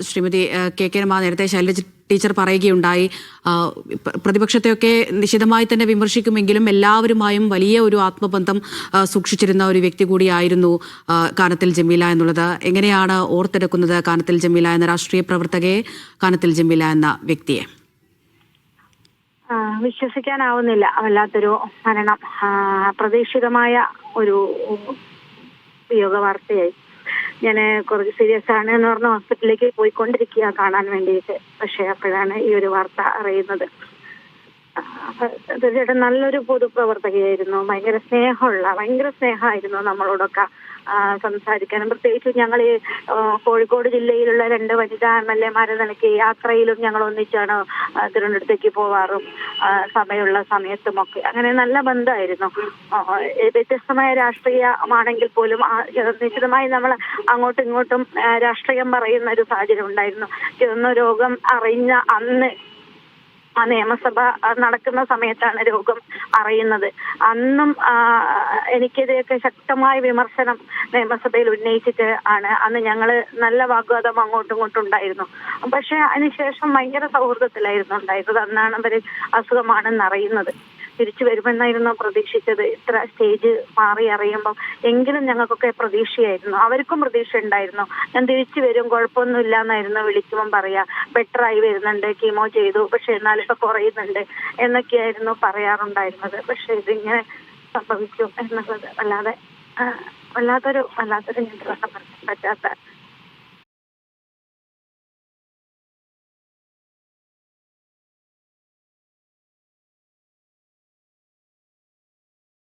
Shrimati K Rama, നേരത്തെ Shailaja teacher പറയുകയുണ്ടായി, പ്രതിപക്ഷത്തെയൊക്കെ നിശിതമായി തന്നെ വിമർശിക്കുമെങ്കിലും എല്ലാവരുമായും വലിയ ഒരു ആത്മബന്ധം സൂക്ഷിച്ചിരുന്ന ഒരു വ്യക്തി കൂടിയായിരുന്നു കാനത്തിൽ ജമീല എന്നുള്ളത് എങ്ങനെയാണ് ഓർത്തെടുക്കുന്നത്? കാനത്തിൽ ജമീല എന്ന രാഷ്ട്രീയ പ്രവർത്തകയെ, കാനത്തിൽ ജമീല എന്ന വ്യക്തിയെ വിശ്വസിക്കാനാവുന്നില്ല. വല്ലാത്തൊരു മരണം, അപ്രതീക്ഷിതമായ ഒരു വിയോഗ വാർത്തയായി. ഞാൻ കുറച്ച് സീരിയസ് ആണ് എന്ന് പറഞ്ഞ ഹോസ്പിറ്റലിലേക്ക് പോയിക്കൊണ്ടിരിക്കുക കാണാൻ വേണ്ടിയിട്ട്. പക്ഷെ അപ്പോഴാണ് ഈ ഒരു വാർത്ത അറിയുന്നത്. തീർച്ചയായിട്ടും നല്ലൊരു പൊതുപ്രവർത്തകയായിരുന്നു, ഭയങ്കര സ്നേഹമായിരുന്നു നമ്മളോടൊക്കെ സംസാരിക്കാനും. പ്രത്യേകിച്ച് ഞങ്ങൾ ഈ കോഴിക്കോട് ജില്ലയിലുള്ള 2 വനിതാ MLA-മാരെ നിലയ്ക്ക് യാത്രയിലും ഞങ്ങൾ ഒന്നിച്ചാണ് തിരുവനന്തപുരത്തേക്ക് പോവാറും സഭയുള്ള സമയത്തുമൊക്കെ. അങ്ങനെ നല്ല ബന്ധമായിരുന്നു. വ്യത്യസ്തമായ രാഷ്ട്രീയമാണെങ്കിൽ പോലും നിശ്ചിതമായി നമ്മൾ അങ്ങോട്ടും ഇങ്ങോട്ടും രാഷ്ട്രീയം പറയുന്ന ഒരു സാഹചര്യം ഉണ്ടായിരുന്നു. ഇതൊന്ന് രോഗം അറിഞ്ഞ അന്ന് ആ നിയമസഭ നടക്കുന്ന സമയത്താണ് രോഗം അറിയുന്നത്. അന്നും എനിക്കെതിരെയൊക്കെ ശക്തമായ വിമർശനം നിയമസഭയിൽ ഉന്നയിച്ചിട്ട് ആണ് അന്ന് ഞങ്ങള് നല്ല വാഗ്വാദം അങ്ങോട്ടും ഇങ്ങോട്ടും ഉണ്ടായിരുന്നു. പക്ഷെ അതിനുശേഷം ഭയങ്കര സൗഹൃദത്തിലായിരുന്നു ഉണ്ടായിരുന്നത്. അന്നാണ് അവര് അസുഖമാണെന്ന് അറിയുന്നത്. തിരിച്ചു വരുമെന്നായിരുന്നു പ്രതീക്ഷിച്ചത്. ഇത്ര സ്റ്റേജ് മാറി അറിയുമ്പോൾ എങ്കിലും ഞങ്ങൾക്കൊക്കെ പ്രതീക്ഷയായിരുന്നു, അവർക്കും പ്രതീക്ഷ ഉണ്ടായിരുന്നു. ഞാൻ തിരിച്ചു വരും, കുഴപ്പമൊന്നുമില്ല എന്നായിരുന്നു വിളിക്കുമ്പം പറയാ. ബെറ്ററായി വരുന്നുണ്ട്, കീമോ ചെയ്തു, പക്ഷെ എന്നാലിപ്പോ കുറയുന്നുണ്ട് എന്നൊക്കെയായിരുന്നു പറയാറുണ്ടായിരുന്നത്. പക്ഷെ ഇതിങ്ങനെ സംഭവിച്ചു എന്നുള്ളത് വല്ലാത്തൊരു ഞാൻ പറ്റാത്ത